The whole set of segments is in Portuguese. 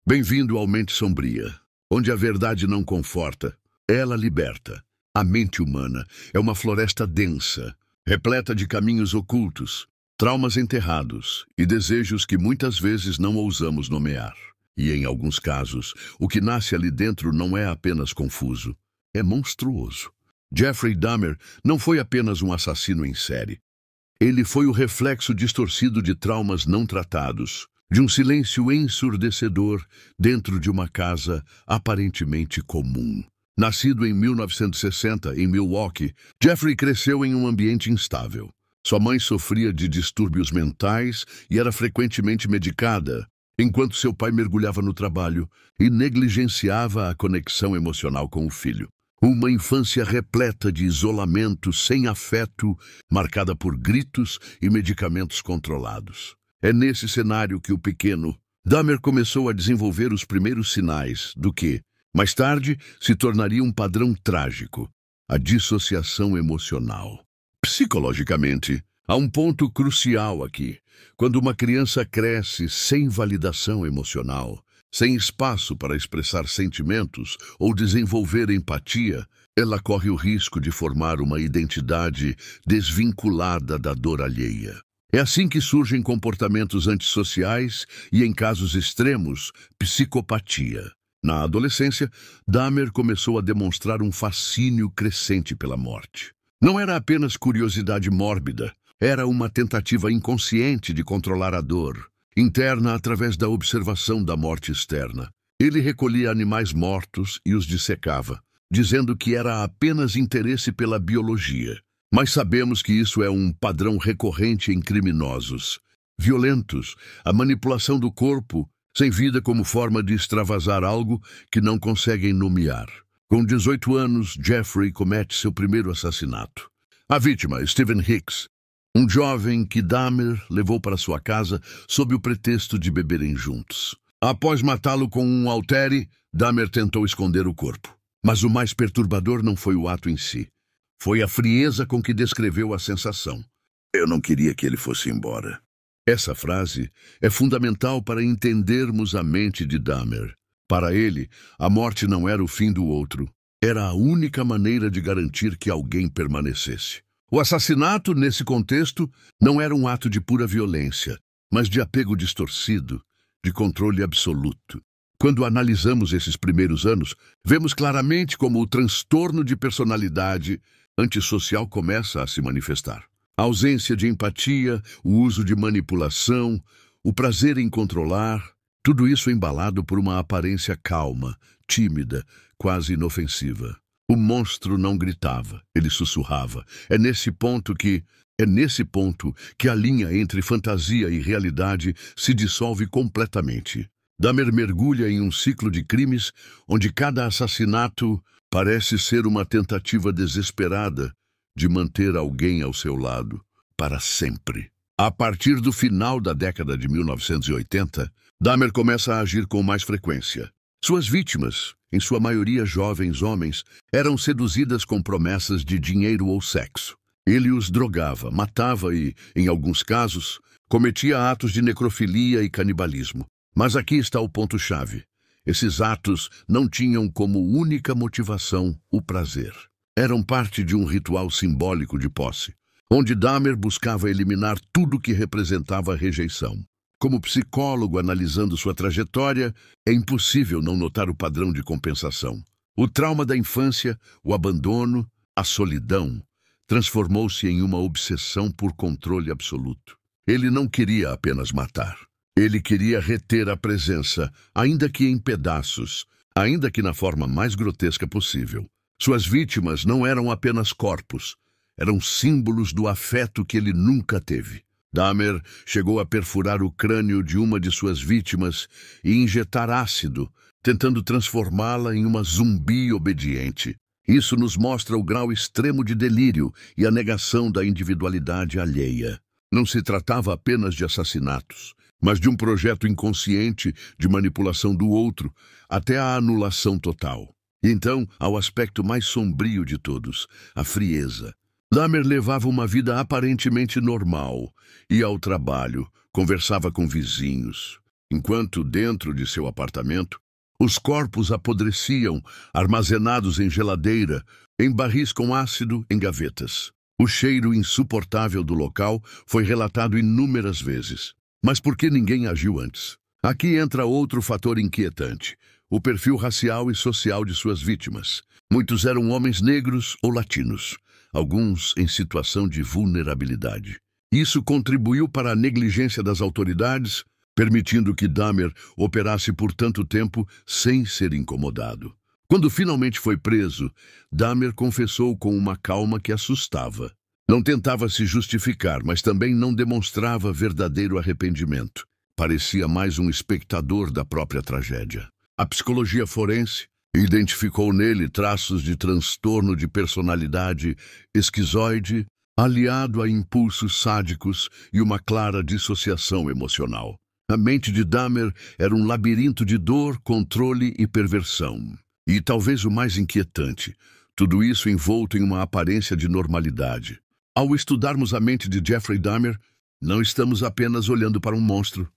Bem-vindo ao Mente Sombria, onde a verdade não conforta, ela liberta. A mente humana é uma floresta densa, repleta de caminhos ocultos, traumas enterrados e desejos que muitas vezes não ousamos nomear. E, em alguns casos, o que nasce ali dentro não é apenas confuso, é monstruoso. Jeffrey Dahmer não foi apenas um assassino em série. Ele foi o reflexo distorcido de traumas não tratados, de um silêncio ensurdecedor dentro de uma casa aparentemente comum. Nascido em 1960, em Milwaukee, Jeffrey cresceu em um ambiente instável. Sua mãe sofria de distúrbios mentais e era frequentemente medicada, enquanto seu pai mergulhava no trabalho e negligenciava a conexão emocional com o filho. Uma infância repleta de isolamento, sem afeto, marcada por gritos e medicamentos controlados. É nesse cenário que o pequeno Dahmer começou a desenvolver os primeiros sinais do que, mais tarde, se tornaria um padrão trágico: a dissociação emocional. Psicologicamente, há um ponto crucial aqui. Quando uma criança cresce sem validação emocional, sem espaço para expressar sentimentos ou desenvolver empatia, ela corre o risco de formar uma identidade desvinculada da dor alheia. É assim que surgem comportamentos antissociais e, em casos extremos, psicopatia. Na adolescência, Dahmer começou a demonstrar um fascínio crescente pela morte. Não era apenas curiosidade mórbida, era uma tentativa inconsciente de controlar a dor interna através da observação da morte externa. Ele recolhia animais mortos e os dissecava, dizendo que era apenas interesse pela biologia. Mas sabemos que isso é um padrão recorrente em criminosos violentos, a manipulação do corpo sem vida como forma de extravasar algo que não conseguem nomear. Com 18 anos, Jeffrey comete seu primeiro assassinato. A vítima, Stephen Hicks, um jovem que Dahmer levou para sua casa sob o pretexto de beberem juntos. Após matá-lo com um haltere, Dahmer tentou esconder o corpo. Mas o mais perturbador não foi o ato em si. Foi a frieza com que descreveu a sensação. Eu não queria que ele fosse embora. Essa frase é fundamental para entendermos a mente de Dahmer. Para ele, a morte não era o fim do outro. Era a única maneira de garantir que alguém permanecesse. O assassinato, nesse contexto, não era um ato de pura violência, mas de apego distorcido, de controle absoluto. Quando analisamos esses primeiros anos, vemos claramente como o transtorno de personalidade antissocial começa a se manifestar. A ausência de empatia, o uso de manipulação, o prazer em controlar, tudo isso embalado por uma aparência calma, tímida, quase inofensiva. O monstro não gritava, ele sussurrava. É nesse ponto que a linha entre fantasia e realidade se dissolve completamente. Dahmer mergulha em um ciclo de crimes onde cada assassinato parece ser uma tentativa desesperada de manter alguém ao seu lado para sempre. A partir do final da década de 1980, Dahmer começa a agir com mais frequência. Suas vítimas, em sua maioria jovens homens, eram seduzidas com promessas de dinheiro ou sexo. Ele os drogava, matava e, em alguns casos, cometia atos de necrofilia e canibalismo. Mas aqui está o ponto-chave. Esses atos não tinham como única motivação o prazer. Eram parte de um ritual simbólico de posse, onde Dahmer buscava eliminar tudo que representava rejeição. Como psicólogo analisando sua trajetória, é impossível não notar o padrão de compensação. O trauma da infância, o abandono, a solidão, transformou-se em uma obsessão por controle absoluto. Ele não queria apenas matar. Ele queria reter a presença, ainda que em pedaços, ainda que na forma mais grotesca possível. Suas vítimas não eram apenas corpos, eram símbolos do afeto que ele nunca teve. Dahmer chegou a perfurar o crânio de uma de suas vítimas e injetar ácido, tentando transformá-la em uma zumbi obediente. Isso nos mostra o grau extremo de delírio e a negação da individualidade alheia. Não se tratava apenas de assassinatos, mas de um projeto inconsciente de manipulação do outro até a anulação total. E então, ao aspecto mais sombrio de todos, a frieza. Dahmer levava uma vida aparentemente normal, ia ao trabalho, conversava com vizinhos, enquanto, dentro de seu apartamento, os corpos apodreciam, armazenados em geladeira, em barris com ácido, em gavetas. O cheiro insuportável do local foi relatado inúmeras vezes. Mas por que ninguém agiu antes? Aqui entra outro fator inquietante: o perfil racial e social de suas vítimas. Muitos eram homens negros ou latinos, alguns em situação de vulnerabilidade. Isso contribuiu para a negligência das autoridades, permitindo que Dahmer operasse por tanto tempo sem ser incomodado. Quando finalmente foi preso, Dahmer confessou com uma calma que assustava. Não tentava se justificar, mas também não demonstrava verdadeiro arrependimento. Parecia mais um espectador da própria tragédia. A psicologia forense identificou nele traços de transtorno de personalidade esquizoide, aliado a impulsos sádicos e uma clara dissociação emocional. A mente de Dahmer era um labirinto de dor, controle e perversão. E talvez o mais inquietante, tudo isso envolto em uma aparência de normalidade. Ao estudarmos a mente de Jeffrey Dahmer, não estamos apenas olhando para um monstro.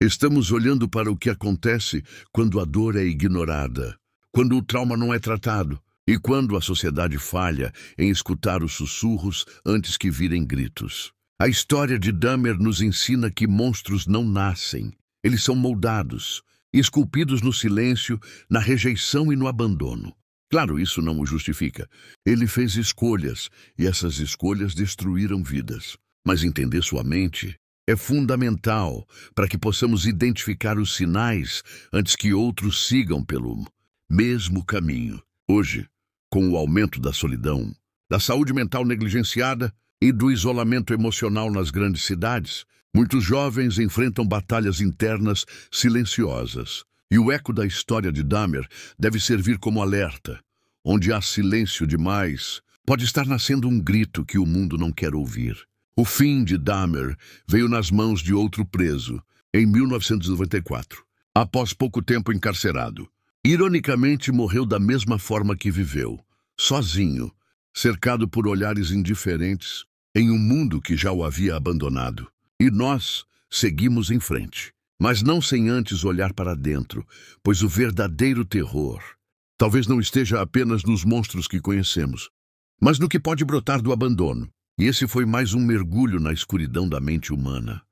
Estamos olhando para o que acontece quando a dor é ignorada, quando o trauma não é tratado e quando a sociedade falha em escutar os sussurros antes que virem gritos. A história de Dahmer nos ensina que monstros não nascem. Eles são moldados, esculpidos no silêncio, na rejeição e no abandono. Claro, isso não o justifica. Ele fez escolhas, e essas escolhas destruíram vidas. Mas entender sua mente é fundamental para que possamos identificar os sinais antes que outros sigam pelo mesmo caminho. Hoje, com o aumento da solidão, da saúde mental negligenciada e do isolamento emocional nas grandes cidades, muitos jovens enfrentam batalhas internas silenciosas. E o eco da história de Dahmer deve servir como alerta. Onde há silêncio demais, pode estar nascendo um grito que o mundo não quer ouvir. O fim de Dahmer veio nas mãos de outro preso, em 1994, após pouco tempo encarcerado. Ironicamente, morreu da mesma forma que viveu, sozinho, cercado por olhares indiferentes, em um mundo que já o havia abandonado. E nós seguimos em frente. Mas não sem antes olhar para dentro, pois o verdadeiro terror talvez não esteja apenas nos monstros que conhecemos, mas no que pode brotar do abandono. E esse foi mais um mergulho na escuridão da mente humana.